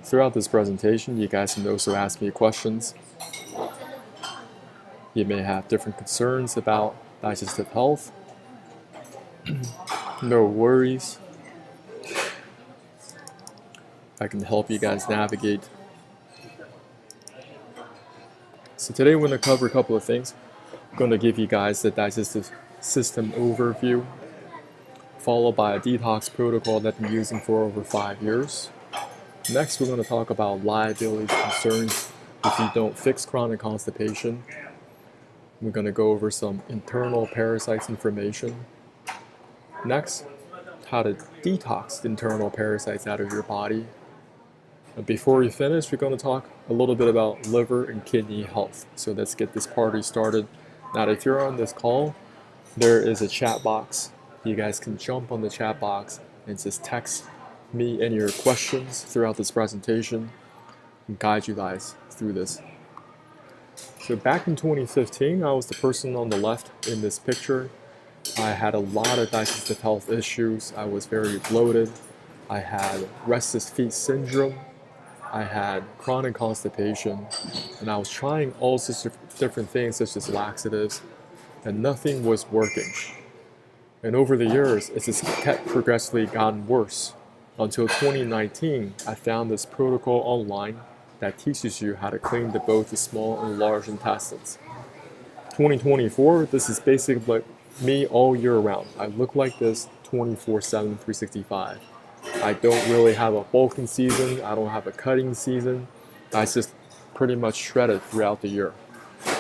Throughout this presentation, you guys can also ask me questions. You may have different concerns about digestive health. No worries. I can help you guys navigate. So today we're going to cover a couple of things. I'm going to give you guys the digestive system overview, followed by a detox protocol that I've been using for over 5 years. Next, we're going to talk about liability concerns if you don't fix chronic constipation. We're going to go over some internal parasites information. Next, how to detox the internal parasites out of your body. And before we finish, we're going to talk a little bit about liver and kidney health. So let's get this party started. Now, if you're on this call, there is a chat box. You guys can jump on the chat box and just text me any of your questions throughout this presentation and guide you guys through this. So back in 2015, I was the person on the left in this picture. I had a lot of digestive health issues. I was very bloated. I had restless feet syndrome. I had chronic constipation, and I was trying all sorts of different things such as laxatives, and nothing was working. And over the years, it's just kept progressively gotten worse. Until 2019, I found this protocol online that teaches you how to clean both the small and large intestines. 2024, this is basically like me all year round. I look like this 24/7, 365. I don't really have a bulking season. I don't have a cutting season. I just pretty much shred it throughout the year.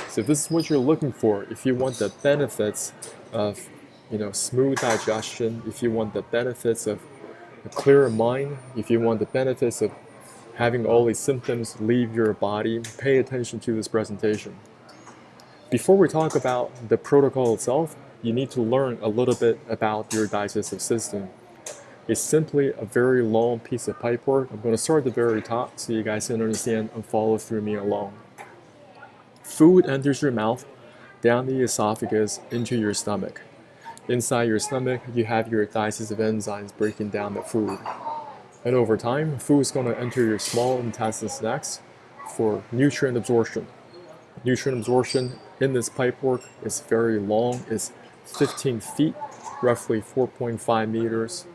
So if this is what you're looking for, if you want the benefits of smooth digestion, if you want the benefits of a clearer mind, if you want the benefits of having all these symptoms leave your body, pay attention to this presentation. Before we talk about the protocol itself, you need to learn a little bit about your digestive system. It's simply a very long piece of pipework. I'm going to start at the very top so you guys can understand and follow through me along. Food enters your mouth, down the esophagus, into your stomach. Inside your stomach, you have your digestive enzymes breaking down the food. And over time, food is going to enter your small intestines next for nutrient absorption. Nutrient absorption in this pipework is very long. It's 15 feet, roughly 4.5 meters,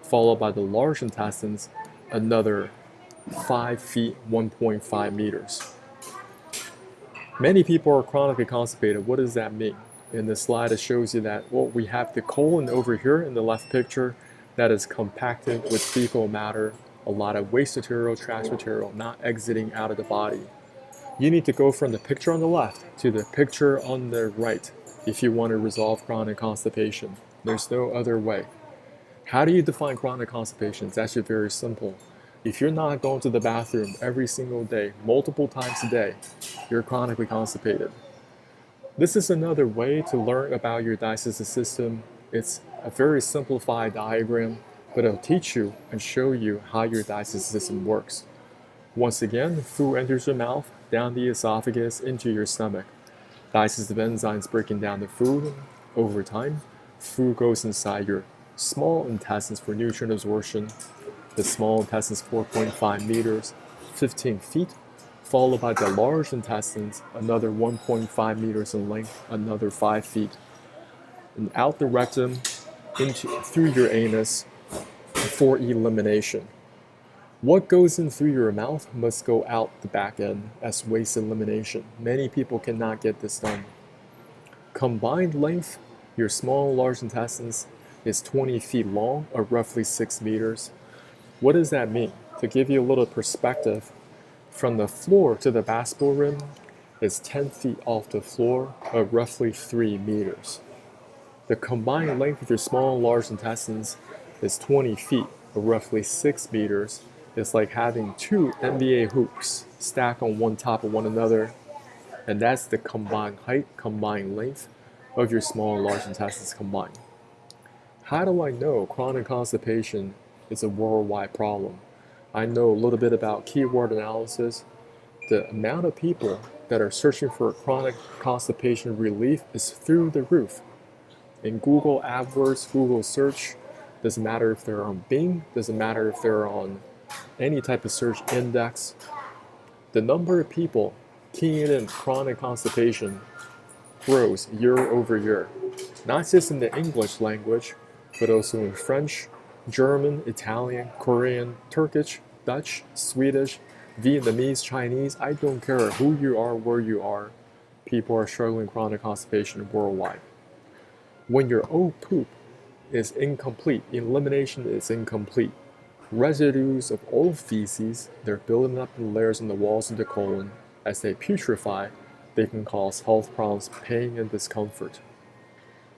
followed by the large intestines, another 5 feet, 1.5 meters. Many people are chronically constipated. What does that mean? In this slide, it shows you that, well, we have the colon over here in the left picture that is compacted with fecal matter, a lot of waste material, trash material, not exiting out of the body. You need to go from the picture on the left to the picture on the right if you want to resolve chronic constipation. There's no other way. How do you define chronic constipation? It's actually very simple. If you're not going to the bathroom every single day, multiple times a day, you're chronically constipated. This is another way to learn about your digestive system. It's a very simplified diagram, but it'll teach you and show you how your digestive system works. Once again, food enters your mouth, down the esophagus, into your stomach. Digestive enzymes breaking down the food. Over time, food goes inside your small intestines for nutrient absorption. The small intestines 4.5 meters, 15 feet, followed by the large intestines, another 1.5 meters in length, another 5 feet, and out the rectum through your anus for elimination. What goes in through your mouth must go out the back end as waste elimination. Many people cannot get this done. Combined length, your small and large intestines, is 20 feet long, or roughly 6 meters. What does that mean? To give you a little perspective, from the floor to the basal rim is 10 feet off the floor, or roughly 3 meters. The combined length of your small and large intestines is 20 feet, or roughly 6 meters. It's like having 2 NBA hoops stacked on one top of one another, and that's the combined height, combined length of your small and large intestines combined. How do I know chronic constipation is a worldwide problem? I know a little bit about keyword analysis. The amount of people that are searching for chronic constipation relief is through the roof. In Google AdWords, Google search, doesn't matter if they're on Bing, doesn't matter if they're on any type of search index, the number of people keying in chronic constipation grows year over year, not just in the English language, but also in French, German, Italian, Korean, Turkish, Dutch, Swedish, Vietnamese, Chinese. I don't care who you are, where you are, people are struggling with chronic constipation worldwide. When your old poop is incomplete, elimination is incomplete, residues of old feces, they're building up in layers on the walls of the colon. As they putrefy, they can cause health problems, pain, and discomfort.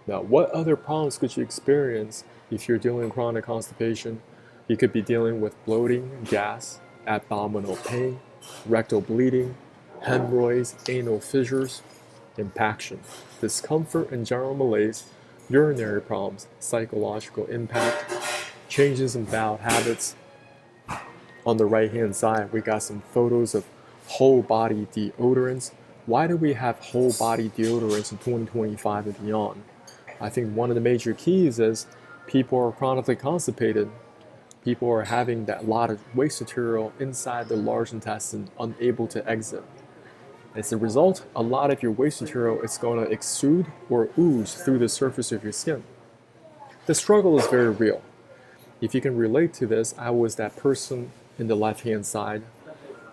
Now, what other problems could you experience if you're dealing with chronic constipation? You could be dealing with bloating, gas, abdominal pain, rectal bleeding, hemorrhoids, anal fissures, impaction, discomfort and general malaise, urinary problems, psychological impact, changes in bowel habits. On the right hand side, we got some photos of whole body deodorants. Why do we have whole body deodorants in 2025 and beyond? I think one of the major keys is people are chronically constipated. People are having that lot of waste material inside the large intestine, unable to exit. As a result, a lot of your waste material is going to exude or ooze through the surface of your skin. The struggle is very real. If you can relate to this, I was that person in the left-hand side.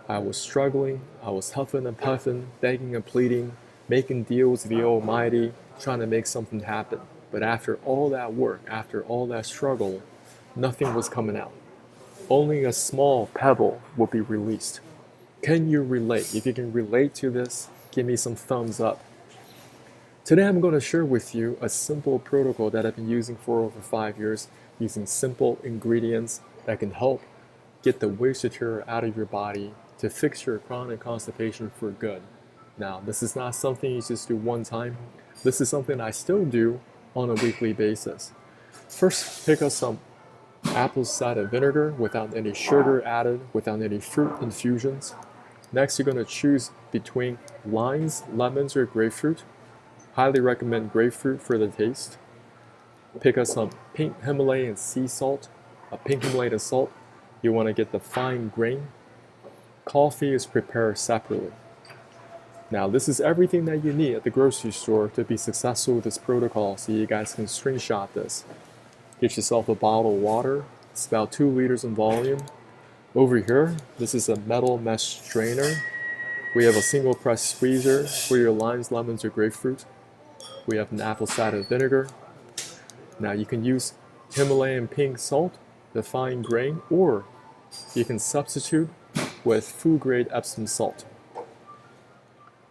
I was struggling, I was huffing and puffing, begging and pleading, making deals with the Almighty, trying to make something happen. But after all that work, after all that struggle, nothing was coming out. Only a small pebble will be released. Can you relate? If you can relate to this, give me some thumbs up. Today I'm going to share with you a simple protocol that I've been using for over 5 years, using simple ingredients that can help get the waste material out of your body to fix your chronic constipation for good. Now, this is not something you just do one time. This is something I still do on a weekly basis. First, pick up some apple cider vinegar without any sugar added, without any fruit infusions. Next, you're going to choose between limes, lemons, or grapefruit. Highly recommend grapefruit for the taste. Pick up some pink Himalayan sea salt, a pink Himalayan salt. You want to get the fine grain. Coffee is prepared separately. Now, this is everything that you need at the grocery store to be successful with this protocol, so you guys can screenshot this. Get yourself a bottle of water. It's about 2 liters in volume. Over here, this is a metal mesh strainer. We have a single press squeezer for your limes, lemons, or grapefruit. We have an apple cider vinegar. Now, you can use Himalayan pink salt, the fine grain, or you can substitute with food-grade Epsom salt.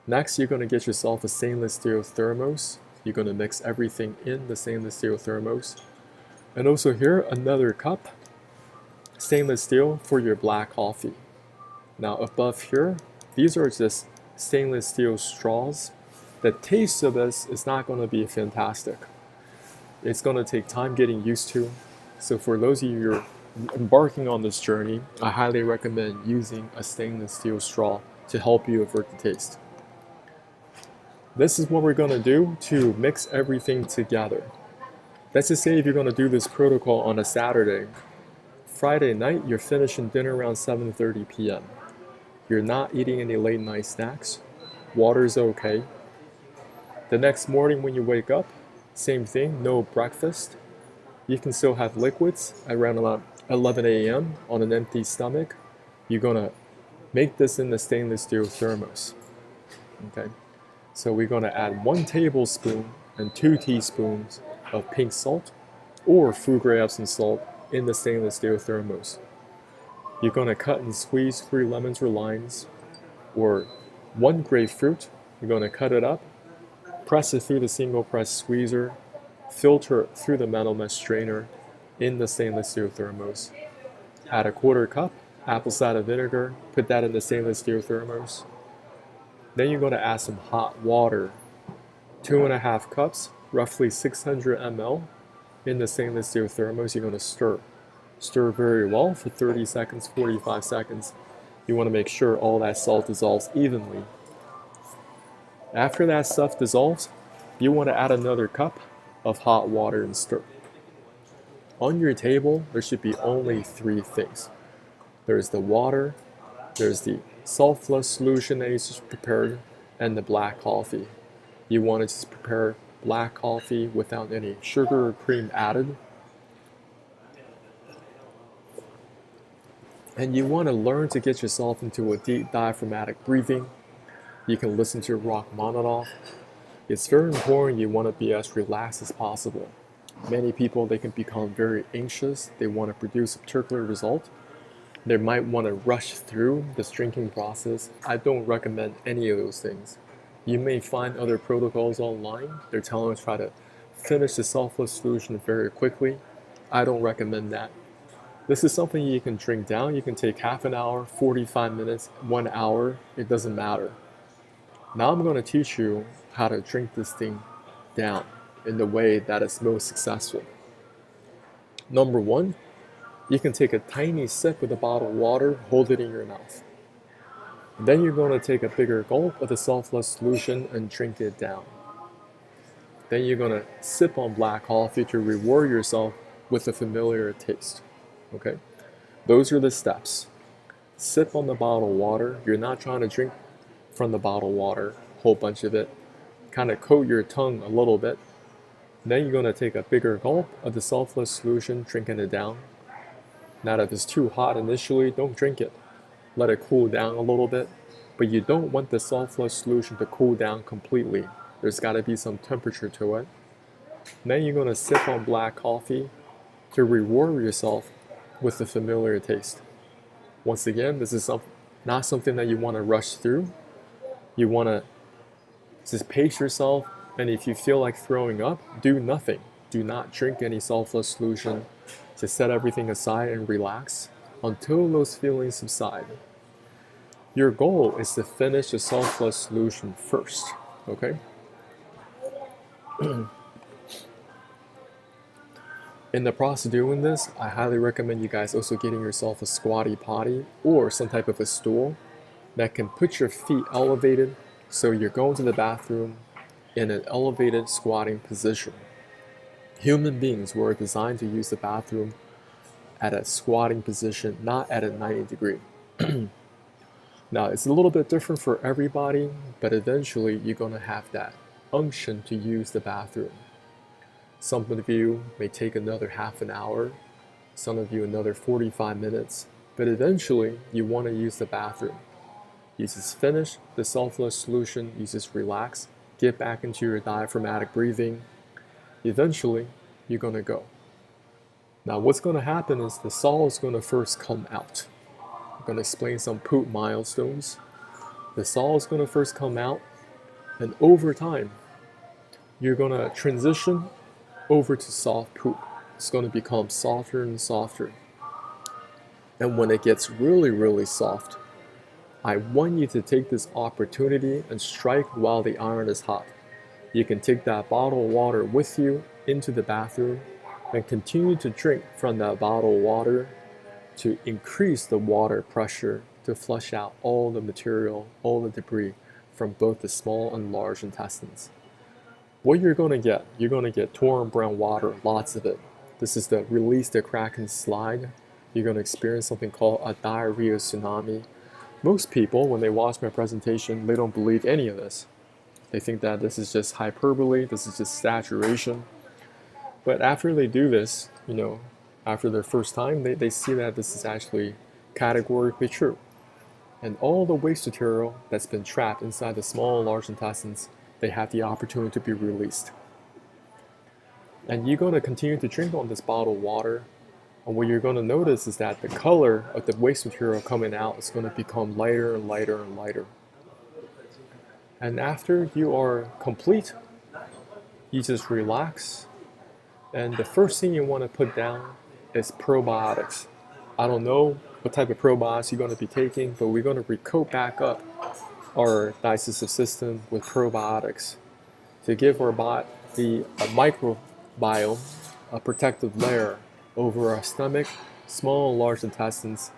Next, you're going to get yourself a stainless steel thermos. You're going to mix everything in the stainless steel thermos. And also here, another cup, stainless steel for your black coffee. Now above here, these are just stainless steel straws. The taste of this is not going to be fantastic. It's going to take time getting used to. So for those of you who are embarking on this journey, I highly recommend using a stainless steel straw to help you avert the taste. This is what we're going to do to mix everything together. Let's just say if you're going to do this protocol on a Saturday, Friday night, you're finishing dinner around 7:30 p.m. You're not eating any late night snacks. Water's okay. The next morning when you wake up, same thing, no breakfast. You can still have liquids around 11 a.m. on an empty stomach. You're going to make this in the stainless steel thermos. Okay, so we're going to add 1 tablespoon and 2 teaspoons of pink salt or food-grade Epsom salt in the stainless steel thermos. You're going to cut and squeeze 3 lemons or limes or 1 grapefruit. You're going to cut it up, press it through the single press squeezer, filter it through the metal mesh strainer in the stainless steel thermos. Add a 1/4 cup apple cider vinegar, put that in the stainless steel thermos. Then you're going to add some hot water, 2.5 cups, roughly 600 ml in the stainless steel thermos. You're going to stir. Stir very well for 30 seconds, 45 seconds. You want to make sure all that salt dissolves evenly. After that stuff dissolves, you want to add another cup of hot water and stir. On your table, there should be only 3 things. There's the water, there's the sulfurous solution that you just prepared, and the black coffee. You want to just prepare black coffee without any sugar or cream added. And you want to learn to get yourself into a deep diaphragmatic breathing. You can listen to Rachmaninoff. It's very important you want to be as relaxed as possible. Many people, they can become very anxious. They want to produce a particular result. They might want to rush through this drinking process. I don't recommend any of those things. You may find other protocols online. They're telling us try to finish the sulfurous solution very quickly. I don't recommend that. This is something you can drink down. You can take half an hour, 45 minutes, 1 hour. It doesn't matter. Now I'm going to teach you how to drink this thing down in the way that is most successful. Number one, you can take a tiny sip of the bottled water, hold it in your mouth. Then you're going to take a bigger gulp of the sulfurous solution and drink it down. Then you're going to sip on black coffee to reward yourself with a familiar taste. Okay? Those are the steps. Sip on the bottled water. You're not trying to drink from the bottled water, a whole bunch of it. Kind of coat your tongue a little bit. Then you're going to take a bigger gulp of the sulfurous solution, drinking it down. Now, if it's too hot initially, don't drink it. Let it cool down a little bit. But you don't want the sulfurous solution to cool down completely. There's got to be some temperature to it. Then you're going to sip on black coffee to reward yourself with the familiar taste. Once again, this is not something that you want to rush through. You want to just pace yourself, and if you feel like throwing up, do nothing. Do not drink any sulfurous solution. Just set everything aside and relax until those feelings subside. Your goal is to finish the sulfurous solution first, okay? In the process of doing this, I highly recommend you guys also getting yourself a squatty potty or some type of a stool that can put your feet elevated so you're going to the bathroom in an elevated squatting position. Human beings were designed to use the bathroom at a squatting position, not at a 90 degree. Now, it's a little bit different for everybody, but eventually you're going to have that unction to use the bathroom. Some of you may take another half an hour, some of you another 45 minutes, but eventually you want to use the bathroom. You just finish the sulfurous solution, you just relax, get back into your diaphragmatic breathing. Eventually, you're going to go. Now, what's going to happen is the sol is going to first come out. I'm going to explain some poop milestones. The sol is going to first come out, and over time, you're going to transition over to soft poop. It's going to become softer and softer. And when it gets really, really soft, I want you to take this opportunity and strike while the iron is hot. You can take that bottle of water with you into the bathroom and continue to drink from that bottle of water to increase the water pressure to flush out all the material, all the debris from both the small and large intestines. What you're going to get torn brown water, lots of it. This is the release the Kraken slide. You're going to experience something called a diarrhea tsunami. Most people, when they watch my presentation, they don't believe any of this. They think that this is just hyperbole, this is just saturation. But after they do this, after their first time, they see that this is actually categorically true. And all the waste material that's been trapped inside the small and large intestines, they have the opportunity to be released. And you're going to continue to drink on this bottled water. And what you're going to notice is that the color of the waste material coming out is going to become lighter and lighter and lighter. And after you are complete, you just relax. And the first thing you want to put down is probiotics. I don't know what type of probiotics you're going to be taking, but we're going to recoat back up our digestive system with probiotics to give our body a microbiome, a protective layer over our stomach, small and large intestines.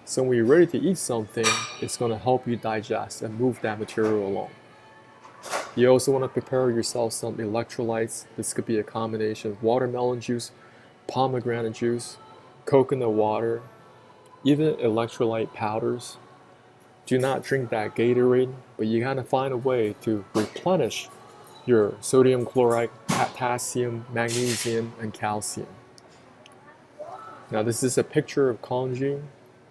So when you're ready to eat something, it's going to help you digest and move that material along. You also want to prepare yourself some electrolytes. This could be a combination of watermelon juice, pomegranate juice, coconut water, even electrolyte powders. Do not drink that Gatorade, but you gotta find a way to replenish your sodium chloride, potassium, magnesium, and calcium. Now this is a picture of kanji.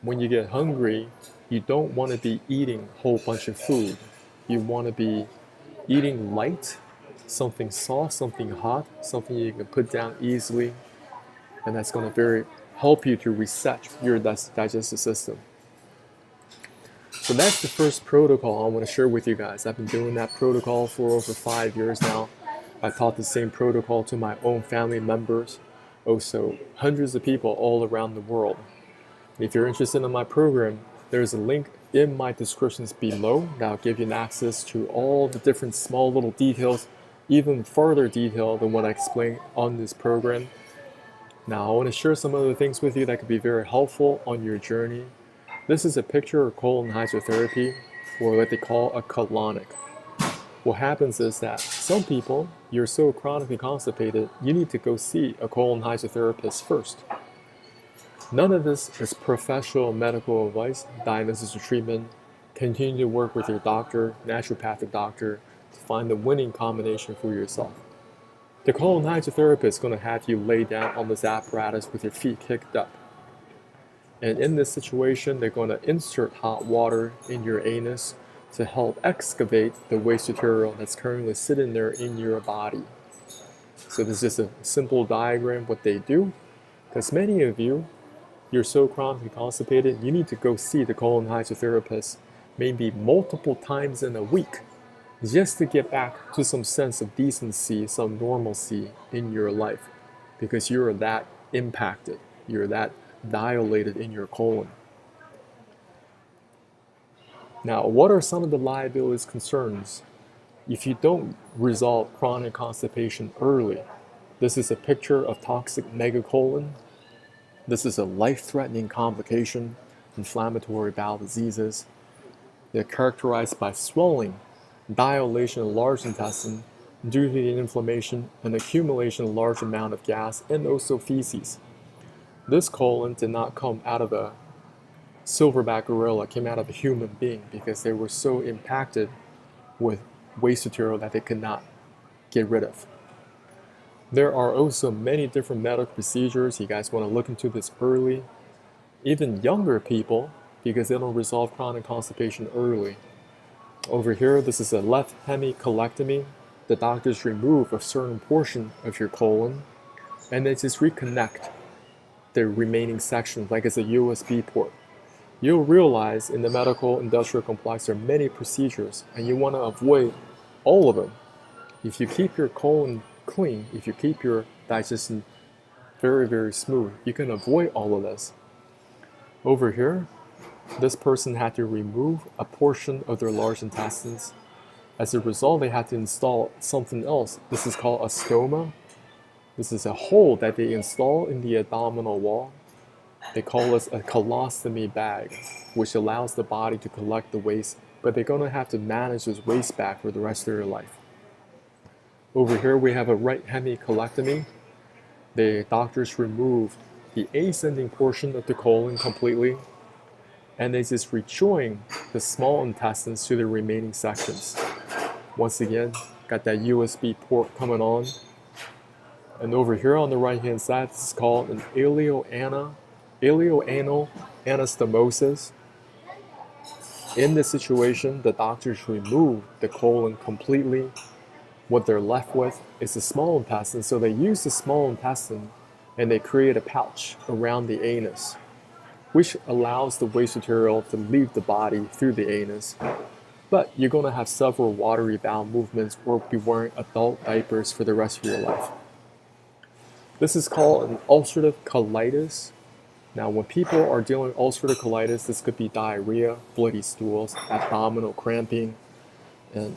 When you get hungry, you don't want to be eating a whole bunch of food. You want to be eating light, something soft, something hot, something you can put down easily, and that's going to help you to reset your digestive system. So that's the first protocol I want to share with you guys. I've been doing that protocol for over 5 years now. I taught the same protocol to my own family members, also hundreds of people all around the world. If you're interested in my program, there's a link in my descriptions below that'll give you access to all the different small little details, even further detail than what I explained on this program. Now I want to share some other things with you that could be very helpful on your journey. This is a picture of colon hydrotherapy, or what they call a colonic. What happens is that some people, you're so chronically constipated, you need to go see a colon hydrotherapist first. None of this is professional medical advice, diagnosis or treatment. Continue to work with your doctor, naturopathic doctor, to find the winning combination for yourself. The colon hydrotherapist is going to have you lay down on this apparatus with your feet kicked up. And in this situation, they're going to insert hot water in your anus to help excavate the waste material that's currently sitting there in your body. So this is a simple diagram what they do, because many of you, you're so chronically constipated, you need to go see the colon hydrotherapist maybe multiple times in a week just to get back to some sense of decency, some normalcy in your life, because you're that impacted, you're that dilated in your colon. Now, what are some of the liabilities concerns if you don't resolve chronic constipation early? This is a picture of toxic megacolon. This is a life-threatening complication, inflammatory bowel diseases. They're characterized by swelling, dilation of large intestine due to the inflammation and accumulation of large amount of gas and also feces. This colon did not come out of a silverback gorilla, came out of a human being because they were so impacted with waste material that they could not get rid of. There are also many different medical procedures. You guys want to look into this early. Even younger people, because they don't resolve chronic constipation early. Over here, this is a left hemicolectomy. The doctors remove a certain portion of your colon and they just reconnect the remaining section like it's a USB port. You'll realize in the medical industrial complex there are many procedures and you want to avoid all of them. If you keep your colon clean, if you keep your digestion very, very smooth, you can avoid all of this. Over here, this person had to remove a portion of their large intestines. As a result, they had to install something else. This is called a stoma. This is a hole that they install in the abdominal wall. They call this a colostomy bag, which allows the body to collect the waste, but they're going to have to manage this waste bag for the rest of their life. Over here, we have a right hemicolectomy. The doctors removed the ascending portion of the colon completely, and they just rejoin the small intestines to the remaining sections. Once again, got that USB port coming on. And over here on the right hand side, this is called an ileoanal anastomosis. In this situation, the doctors remove the colon completely. What they're left with is the small intestine, so they use the small intestine and they create a pouch around the anus, which allows the waste material to leave the body through the anus. But you're going to have several watery bowel movements or be wearing adult diapers for the rest of your life. This is called an ulcerative colitis. Now, when people are dealing with ulcerative colitis, this could be diarrhea, bloody stools, abdominal cramping, and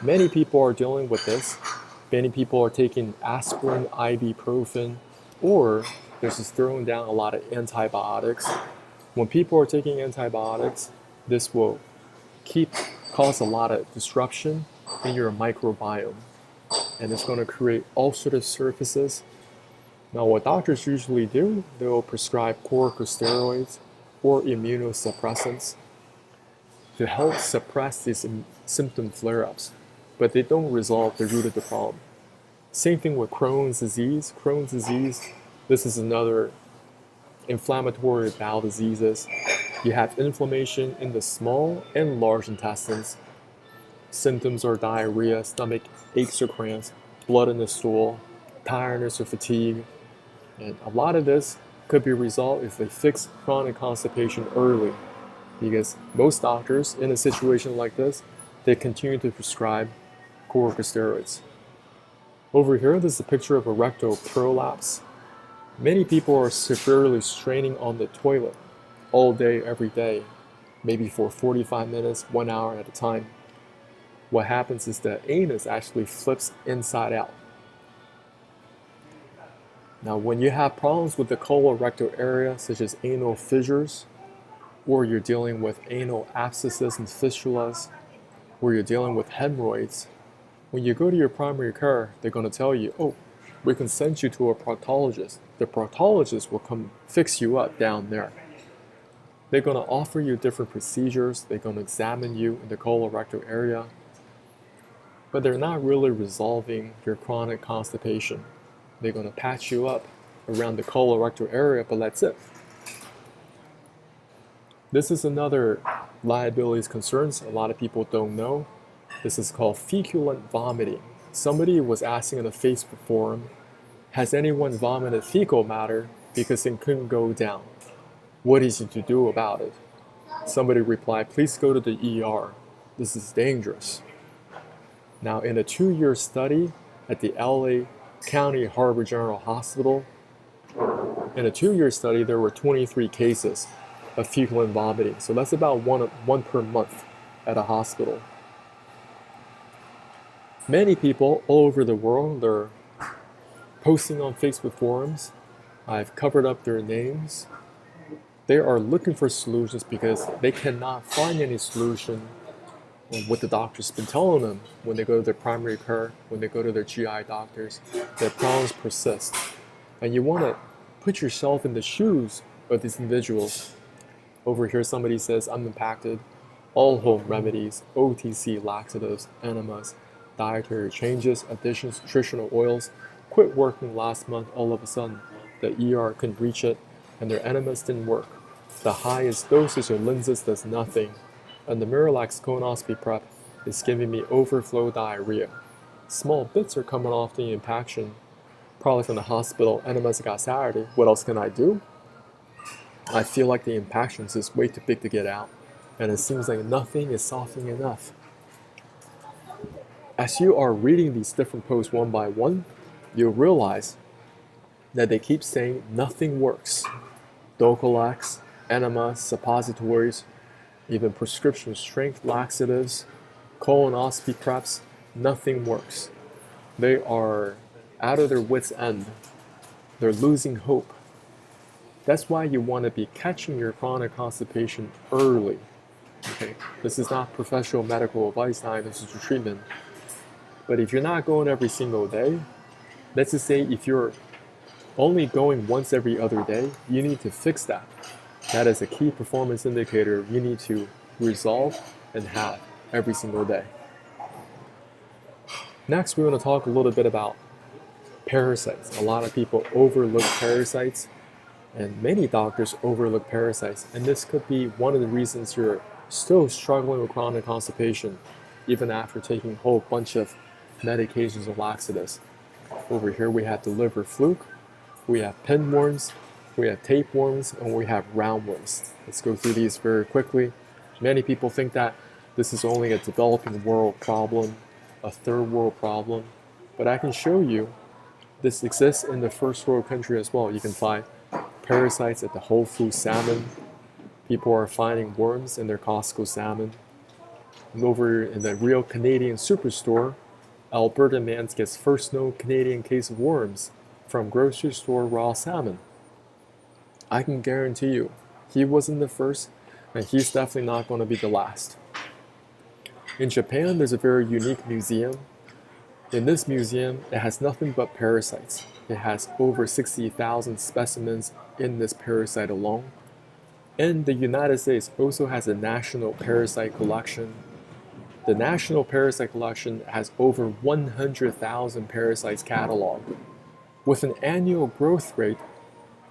many people are dealing with this. Many people are taking aspirin, ibuprofen, or they're just throwing down a lot of antibiotics. When people are taking antibiotics, this will cause a lot of disruption in your microbiome, and it's going to create ulcerative surfaces. Now, what doctors usually do, they will prescribe corticosteroids or immunosuppressants to help suppress these symptom flare-ups, but they don't resolve the root of the problem. Same thing with Crohn's disease. Crohn's disease, this is another inflammatory bowel diseases. You have inflammation in the small and large intestines. Symptoms are diarrhea, stomach aches or cramps, blood in the stool, tiredness or fatigue. And a lot of this could be resolved if they fix chronic constipation early. Because most doctors in a situation like this, they continue to prescribe corticosteroids. Over here, this is a picture of a rectal prolapse. Many people are severely straining on the toilet all day, every day, maybe for 45 minutes, 1 hour at a time. What happens is the anus actually flips inside out. Now, when you have problems with the colorectal area, such as anal fissures, or you're dealing with anal abscesses and fistulas, or you're dealing with hemorrhoids, when you go to your primary care, they're going to tell you, oh, we can send you to a proctologist. The proctologist will come fix you up down there. They're going to offer you different procedures. They're going to examine you in the colorectal area. But they're not really resolving your chronic constipation. They're going to patch you up around the colorectal area, but that's it. This is another liabilities concerns a lot of people don't know. This is called feculent vomiting. Somebody was asking in a Facebook forum, has anyone vomited fecal matter because it couldn't go down? What is it to do about it? Somebody replied, please go to the ER. This is dangerous. Now, in a 2-year study at the LA County Harbor General Hospital, in a 2-year study, there were 23 cases of fecal vomiting. So that's about one per month at a hospital. Many people all over the world are posting on Facebook forums. I've covered up their names. They are looking for solutions because they cannot find any solution on what the doctor's been telling them when they go to their primary care, when they go to their GI doctors. Their problems persist. And you want to put yourself in the shoes of these individuals. Over here, somebody says, I'm impacted. All home remedies, OTC laxatives, enemas, dietary changes, additions, nutritional oils, quit working last month. All of a sudden, the ER couldn't reach it, and their enemas didn't work. The highest dosage of lenses does nothing, and the Miralax colonoscopy prep is giving me overflow diarrhea. Small bits are coming off the impaction, probably from the hospital. Enemas got Saturday. What else can I do? I feel like the impaction is just way too big to get out, and it seems like nothing is softening enough. As you are reading these different posts one by one, you'll realize that they keep saying nothing works. Dulcolax, enema, suppositories, even prescription strength laxatives, colonoscopy preps, nothing works. They are out of their wits' end. They're losing hope. That's why you want to be catching your chronic constipation early. Okay? This is not professional medical advice, diagnosis, or treatment. But if you're not going every single day, let's just say if you're only going once every other day, you need to fix that. That is a key performance indicator you need to resolve and have every single day. Next, we're going to talk a little bit about parasites. A lot of people overlook parasites, and many doctors overlook parasites. And this could be one of the reasons you're still struggling with chronic constipation, even after taking a whole bunch of medications and laxatives. Over here, we have the liver fluke, we have pinworms, we have tapeworms, and we have roundworms. Let's go through these very quickly. Many people think that this is only a developing world problem, a third world problem, but I can show you this exists in the first world country as well. You can find parasites at the Whole Foods salmon. People are finding worms in their Costco salmon. And over in the real Canadian superstore, Alberta man gets first known Canadian case of worms from grocery store raw salmon. I can guarantee you, he wasn't the first, and he's definitely not going to be the last. In Japan, there's a very unique museum. In this museum, it has nothing but parasites. It has over 60,000 specimens in this parasite alone. And the United States also has a national parasite collection. The National Parasite Collection has over 100,000 parasites cataloged, with an annual growth rate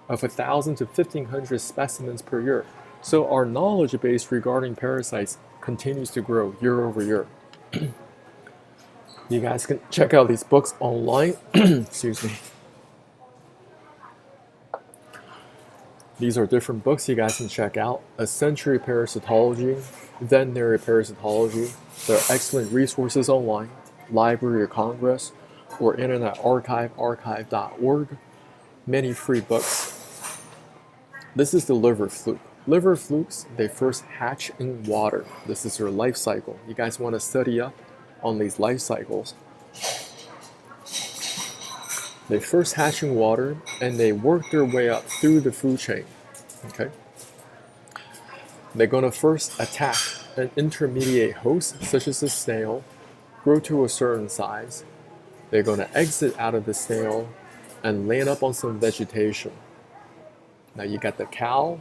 of 1,000 to 1,500 specimens per year. So our knowledge base regarding parasites continues to grow year over year. You guys can check out these books online. Excuse me. These are different books you guys can check out. A Century Parasitology, Veterinary Parasitology. They're excellent resources online. Library of Congress or Internet Archive, archive.org. Many free books. This is the liver fluke. Liver flukes, they first hatch in water. This is their life cycle. You guys want to study up on these life cycles. They first hatch in water and they work their way up through the food chain. Okay? They're going to first attack an intermediate host, such as a snail, grow to a certain size. They're going to exit out of the snail and land up on some vegetation. Now you got the cow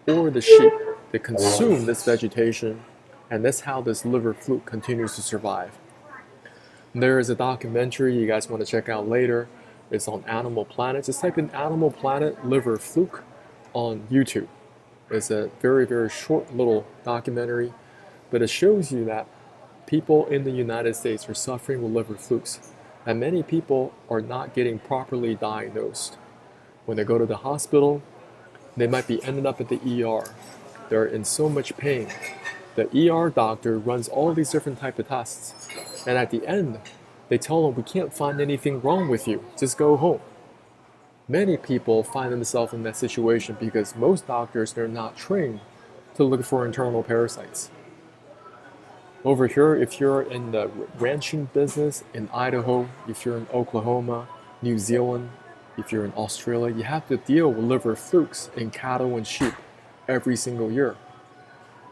or the sheep that consume this vegetation, and that's how this liver fluke continues to survive. There is a documentary you guys want to check out later. It's on Animal Planet. Just type in Animal Planet liver fluke on YouTube. It's a very, very short little documentary, but it shows you that people in the United States are suffering with liver flukes, and many people are not getting properly diagnosed. When they go to the hospital, they might be ending up at the ER. They're in so much pain. The ER doctor runs all these different type of tests, and at the end, they tell them, we can't find anything wrong with you, just go home. Many people find themselves in that situation because most doctors are not trained to look for internal parasites. Over here, if you're in the ranching business in Idaho, if you're in Oklahoma, New Zealand, if you're in Australia, you have to deal with liver flukes in cattle and sheep every single year.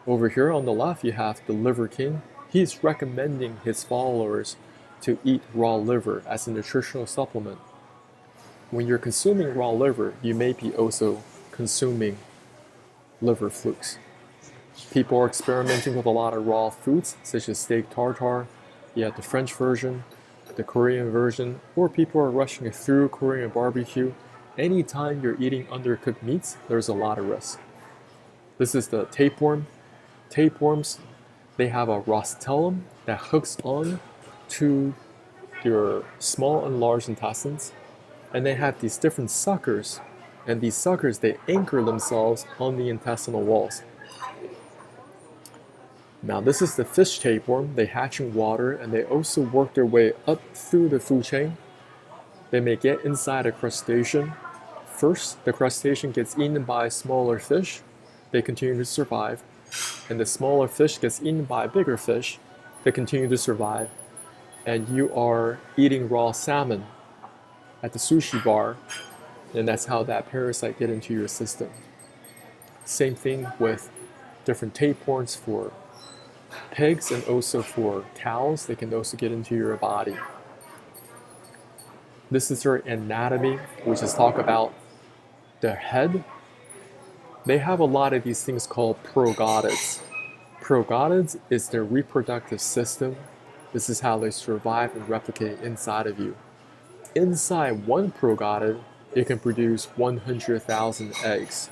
Over here on the left, you have the Liver King. He's recommending his followers to eat raw liver as a nutritional supplement. When you're consuming raw liver, you may be also consuming liver flukes. People are experimenting with a lot of raw foods, such as steak tartare. You have the French version, the Korean version, or people are rushing through Korean barbecue. Anytime you're eating undercooked meats, there's a lot of risk. This is the tapeworm. Tapeworms, they have a rostellum that hooks on to your small and large intestines, and they have these different suckers, and these suckers, they anchor themselves on the intestinal walls. Now this is the fish tapeworm. They hatch in water and they also work their way up through the food chain. They may get inside a crustacean. First, the crustacean gets eaten by a smaller fish. They continue to survive. And the smaller fish gets eaten by a bigger fish. They continue to survive. And you are eating raw salmon at the sushi bar, and that's how that parasite get into your system. Same thing with different tapeworms for pigs and also for cows. They can also get into your body. This is their anatomy, which is talk about their head. They have a lot of these things called progonids. Progonids is their reproductive system. This is how they survive and replicate inside of you. Inside one progonid, it can produce 100,000 eggs.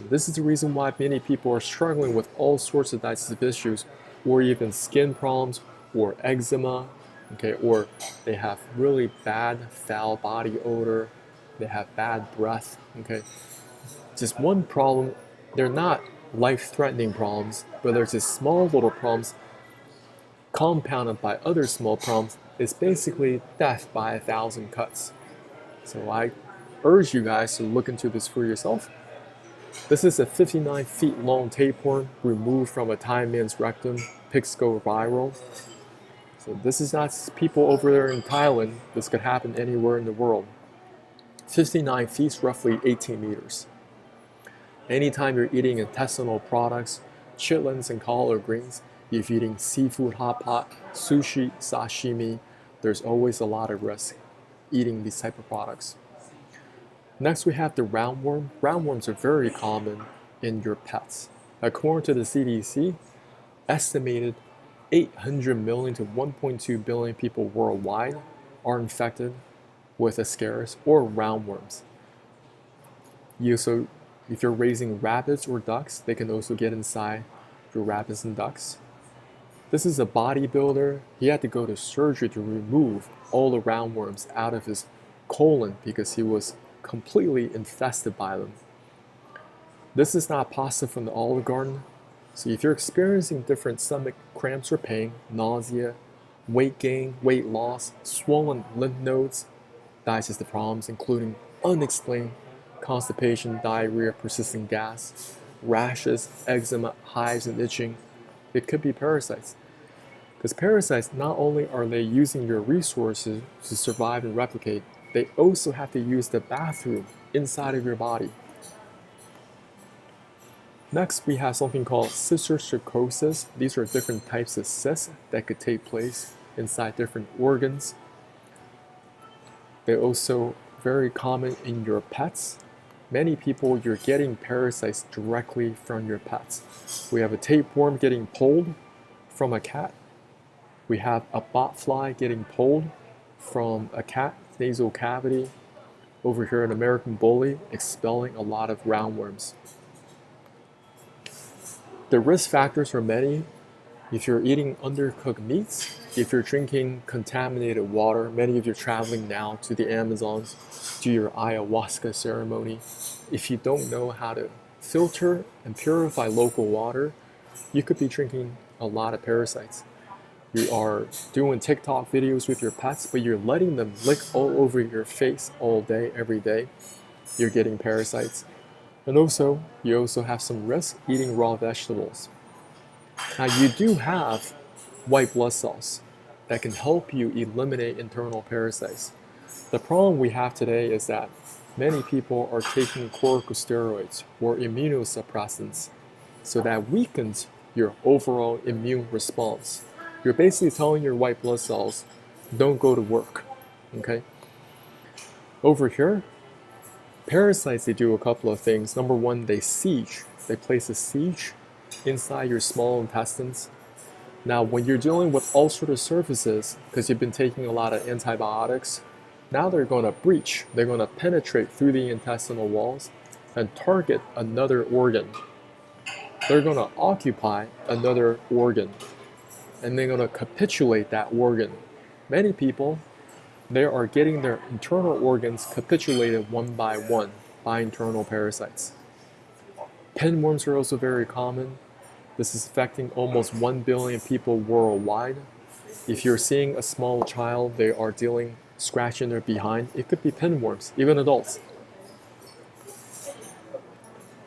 This is the reason why many people are struggling with all sorts of digestive issues, or even skin problems, or eczema, okay, or they have really bad foul body odor, they have bad breath, okay. Just one problem, they're not life-threatening problems, but there's just small little problems compounded by other small problems. It's basically death by 1,000 cuts. So I urge you guys to look into this for yourself. This is a 59 feet long tapeworm removed from a Thai man's rectum. Pigs go viral. So this is not people over there in Thailand. This could happen anywhere in the world. 59 feet is roughly 18 meters. Anytime you're eating intestinal products, chitlins and collard greens, if you're eating seafood hot pot, sushi, sashimi, there's always a lot of risk eating these type of products. Next we have the roundworm. Roundworms are very common. in your pets. According to the CDC, estimated 800 million to 1.2 billion people worldwide are infected with ascaris or roundworms. If you're raising rabbits or ducks, they can also get inside your rabbits and ducks. This is a bodybuilder. He had to go to surgery to remove all the roundworms out of his colon because he was completely infested by them. This is not pasta from the Olive Garden. So if you're experiencing different stomach cramps or pain, nausea, weight gain, weight loss, swollen lymph nodes, digestive problems including unexplained constipation, diarrhea, persistent gas, rashes, eczema, hives, and itching, it could be parasites. Because parasites, not only are they using your resources to survive and replicate, they also have to use the bathroom inside of your body. Next, we have something called cysticercosis. These are different types of cysts that could take place inside different organs. They're also very common in your pets. Many people, you're getting parasites directly from your pets. We have a tapeworm getting pulled from a cat. We have a botfly getting pulled from a cat nasal cavity. Over here, an American bully expelling a lot of roundworms. The risk factors are many. If you're eating undercooked meats, if you're drinking contaminated water, many of you are traveling now to the Amazons, do your ayahuasca ceremony. If you don't know how to filter and purify local water, you could be drinking a lot of parasites. You are doing TikTok videos with your pets, but you're letting them lick all over your face all day, every day. You're getting parasites. And also, you also have some risk eating raw vegetables. Now, you do have white blood cells that can help you eliminate internal parasites. The problem we have today is that many people are taking corticosteroids or immunosuppressants, so that weakens your overall immune response. You're basically telling your white blood cells, don't go to work, okay? Over here, parasites, they do a couple of things. Number one, they siege. They place a siege inside your small intestines. Now, when you're dealing with ulcerative surfaces, because you've been taking a lot of antibiotics, now they're going to breach. They're going to penetrate through the intestinal walls and target another organ. They're going to occupy another organ, and they're going to capitulate that organ. Many people, they are getting their internal organs capitulated one by internal parasites. Pinworms are also very common. This is affecting almost 1 billion people worldwide. If you're seeing a small child, they are scratching their behind, it could be pinworms, even adults.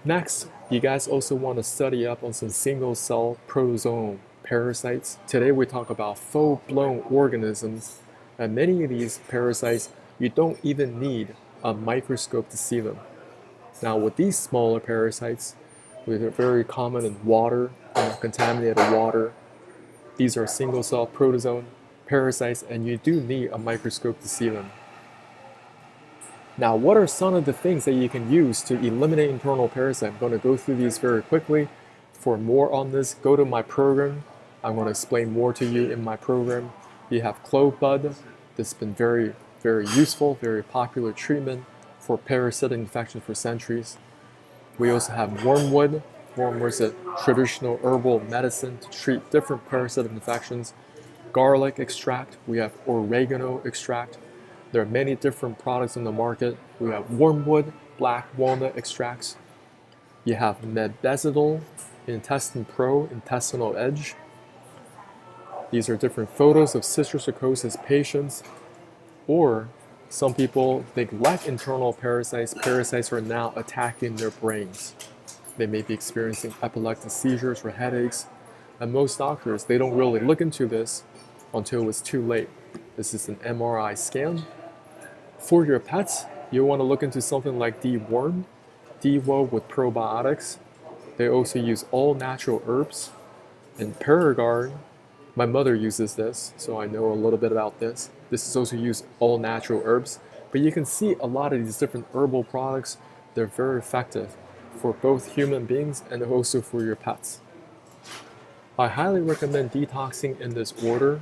Next, you guys also want to study up on some single-cell protozoan parasites. Today we talk about full-blown organisms, and many of these parasites, you don't even need a microscope to see them. Now, with these smaller parasites, which are very common in water, contaminated water, these are single-cell protozoan parasites, and you do need a microscope to see them. Now, what are some of the things that you can use to eliminate internal parasites? I'm going to go through these very quickly. For more on this, go to my program. I'm going to explain more to you in my program. You have clove bud. This has been very, very useful, very popular treatment for parasitic infection for centuries. We also have wormwood. Wormwood is a traditional herbal medicine to treat different parasitic infections. Garlic extract. We have oregano extract. There are many different products in the market. We have wormwood, black walnut extracts. You have medbesidol, Intestine Pro, intestinal edge. These are different photos of cysticercosis patients. Or some people, they lack internal parasites. Parasites are now attacking their brains. They may be experiencing epileptic seizures or headaches. And most doctors, they don't really look into this until it's too late. This is an MRI scan. For your pets, you want to look into something like deworm with probiotics. They also use all natural herbs. And Paragard, my mother uses this, so I know a little bit about this. This is also used all natural herbs. But you can see a lot of these different herbal products, they're very effective for both human beings and also for your pets. I highly recommend detoxing in this order.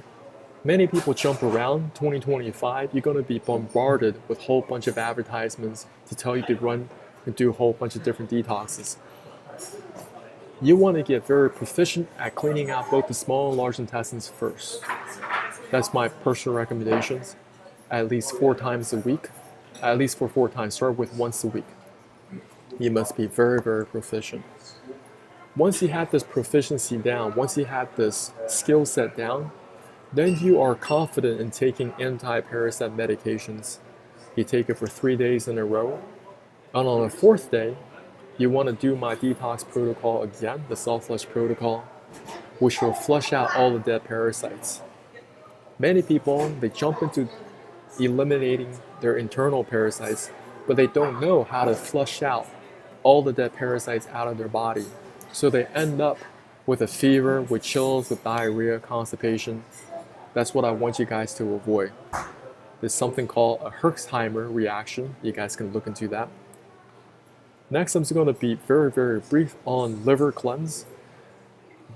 Many people jump around. 2025, you're going to be bombarded with a whole bunch of advertisements to tell you to run and do a whole bunch of different detoxes. You want to get very proficient at cleaning out both the small and large intestines first. That's my personal recommendations. At least 4 times a week. At least for 4 times. Start with once a week. You must be very, very proficient. Once you have this proficiency down, once you have this skill set down, then you are confident in taking anti-parasite medications. You take it for 3 days in a row. And on the 4th day, you want to do my detox protocol again, the soft flush protocol, which will flush out all the dead parasites. Many people, they jump into eliminating their internal parasites, but they don't know how to flush out all the dead parasites out of their body. So they end up with a fever, with chills, with diarrhea, constipation. That's what I want you guys to avoid. There's something called a Herxheimer reaction. You guys can look into that. Next, I'm just going to be very, very brief on liver cleanse.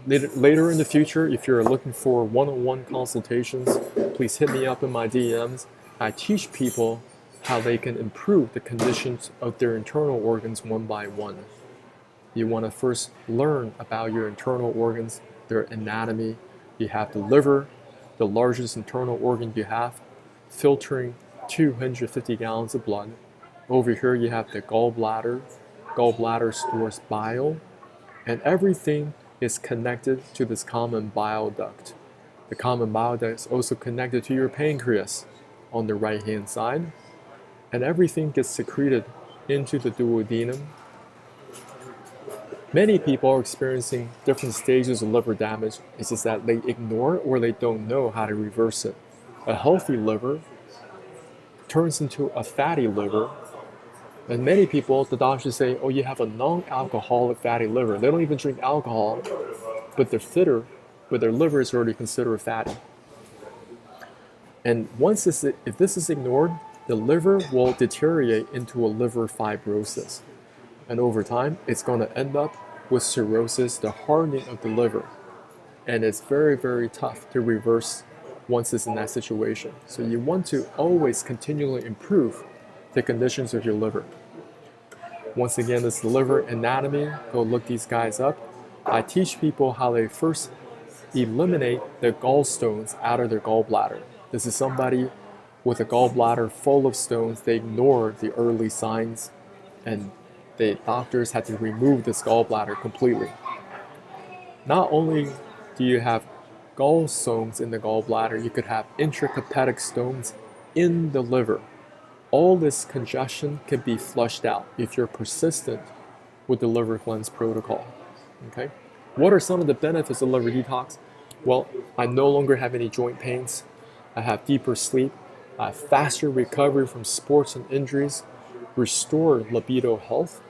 Later in the future, if you're looking for one-on-one consultations, please hit me up in my DMs. I teach people how they can improve the conditions of their internal organs one by one. You want to first learn about your internal organs, their anatomy. You have the liver, the largest internal organ you have, filtering 250 gallons of blood. Over here you have the gallbladder. Gallbladder stores bile, and everything is connected to this common bile duct. The common bile duct is also connected to your pancreas on the right hand side, and everything gets secreted into the duodenum. Many people are experiencing different stages of liver damage. It's just that they ignore or they don't know how to reverse it. A healthy liver turns into a fatty liver. And many people, the doctors say, oh, you have a non-alcoholic fatty liver. They don't even drink alcohol, but they're fitter, but their liver is already considered fatty. And if this is ignored, the liver will deteriorate into a liver fibrosis. And over time, it's going to end up with cirrhosis, the hardening of the liver. And it's very, very tough to reverse once it's in that situation. So you want to always continually improve the conditions of your liver. Once again, this is the liver anatomy. Go look these guys up. I teach people how they first eliminate the gallstones out of their gallbladder. This is somebody with a gallbladder full of stones. They ignore the early signs, and the doctors had to remove this gallbladder completely. Not only do you have gallstones in the gallbladder, you could have intrahepatic stones in the liver. All this congestion can be flushed out if you're persistent with the liver cleanse protocol. Okay? What are some of the benefits of liver detox? Well, I no longer have any joint pains. I have deeper sleep. I have faster recovery from sports and injuries, restore libido health,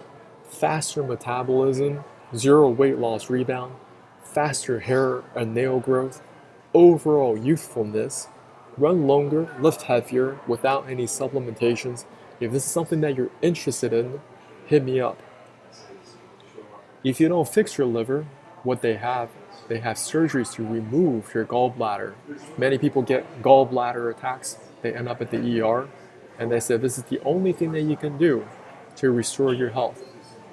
faster metabolism, 0 weight loss rebound, faster hair and nail growth, overall youthfulness, run longer, lift heavier without any supplementations. If this is something that you're interested in, hit me up. If you don't fix your liver, what they have surgeries to remove your gallbladder. Many people get gallbladder attacks. They end up at the ER, and they say this is the only thing that you can do to restore your health.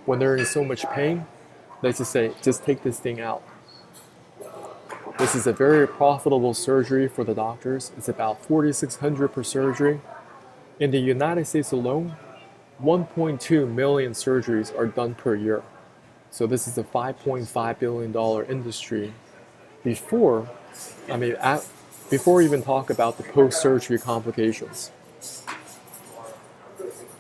When they're in so much pain, they just say, just take this thing out. This is a very profitable surgery for the doctors. It's about $4,600 per surgery. In the United States alone, 1.2 million surgeries are done per year. So this is a $5.5 billion industry. Before even talk about the post-surgery complications.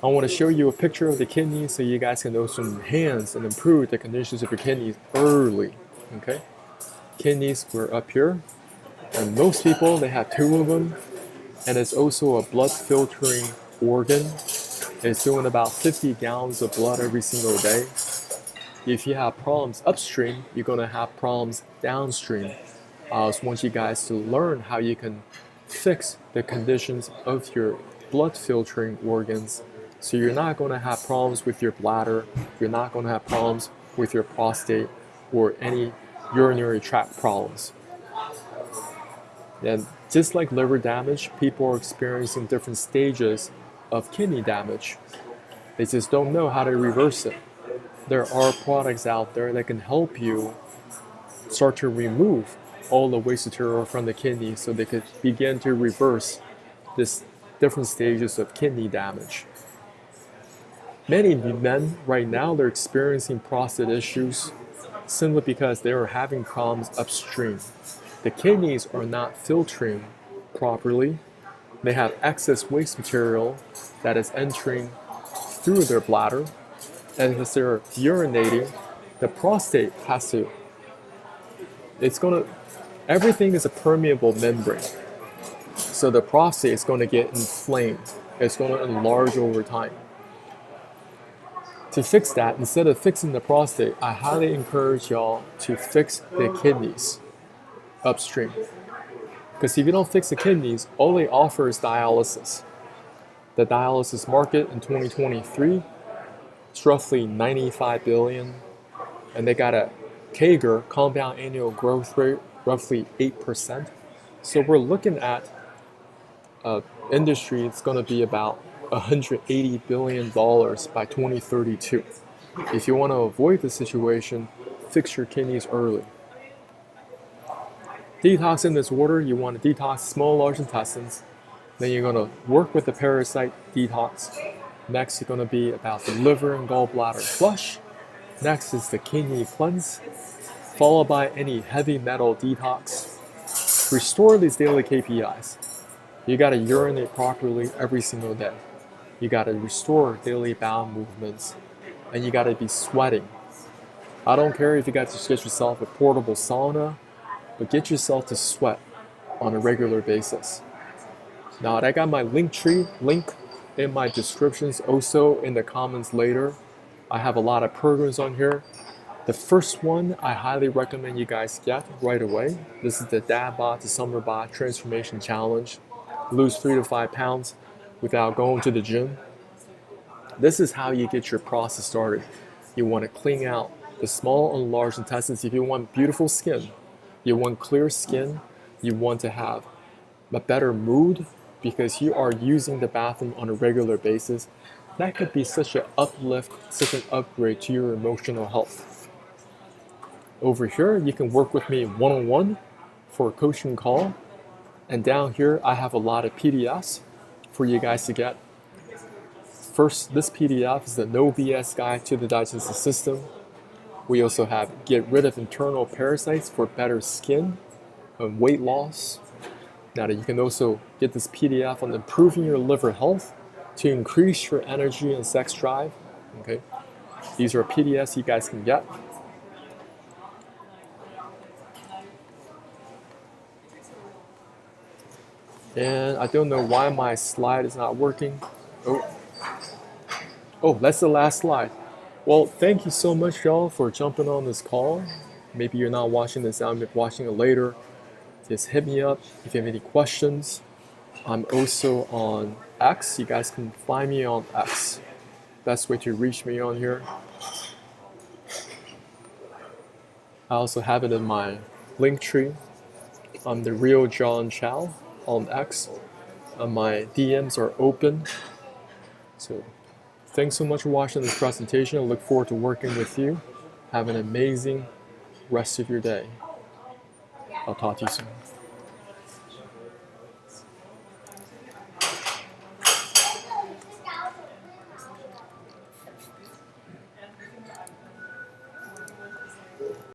I want to show you a picture of the kidneys so you guys can also enhance and improve the conditions of your kidneys early. Okay? Kidneys were up here, and most people, they have 2 of them, and it's also a blood filtering organ. It's doing about 50 gallons of blood every single day. If you have problems upstream, you're going to have problems downstream. I just want you guys to learn how you can fix the conditions of your blood filtering organs So you're not going to have problems with your bladder, you're not going to have problems with your prostate or any urinary tract problems. And just like liver damage, people are experiencing different stages of kidney damage. They just don't know how to reverse it. There are products out there that can help you start to remove all the waste material from the kidney so they could begin to reverse this different stages of kidney damage. Many men right now, they're experiencing prostate issues simply because they are having problems upstream. The kidneys are not filtering properly. They have excess waste material that is entering through their bladder, and as they're urinating, the prostate has to, everything is a permeable membrane. So the prostate is going to get inflamed. It's going to enlarge over time. To fix that, instead of fixing the prostate, I highly encourage y'all to fix the kidneys upstream. Because if you don't fix the kidneys, all they offer is dialysis. The dialysis market in 2023 is roughly $95 billion, and they got a CAGR, compound annual growth rate, roughly 8%. So we're looking at an industry that's going to be about $180 billion by 2032. If you want to avoid the situation, fix your kidneys early. Detox in this order: you want to detox small, large intestines. Then you're going to work with the parasite detox. Next, you're going to be about the liver and gallbladder flush. Next is the kidney cleanse, followed by any heavy metal detox. Restore these daily KPIs. You got to urinate properly every single day. You got to restore daily bowel movements, and you got to be sweating. I don't care if you got to get yourself a portable sauna, but get yourself to sweat on a regular basis. Now, I got my link in my descriptions, also in the comments later. I have a lot of programs on here. The first one I highly recommend you guys get right away. This is the Dad Bod to Summer Bod Transformation Challenge. Lose 3 to 5 pounds without going to the gym. This is how you get your process started. You want to clean out the small and large intestines. If you want beautiful skin, you want clear skin, you want to have a better mood because you are using the bathroom on a regular basis, that could be such an uplift, such an upgrade to your emotional health. Over here, you can work with me one-on-one for a coaching call. And down here, I have a lot of PDFs for you guys to get. First, this PDF is the No BS Guide to the Digestive System. We also have Get Rid of Internal Parasites for Better Skin and Weight Loss. Now, you can also get this PDF on improving your liver health to increase your energy and sex drive. Okay, these are PDFs you guys can get. And I don't know why my slide is not working. Oh, that's the last slide. Well, thank you so much, y'all, for jumping on this call. Maybe you're not watching this now, you're watching it later. Just hit me up if you have any questions. I'm also on X. You guys can find me on X. Best way to reach me on here. I also have it in my link tree. I'm the real John Chow on X. My DMs are open. So thanks so much for watching this presentation. I look forward to working with you. Have an amazing rest of your day. I'll talk to you soon.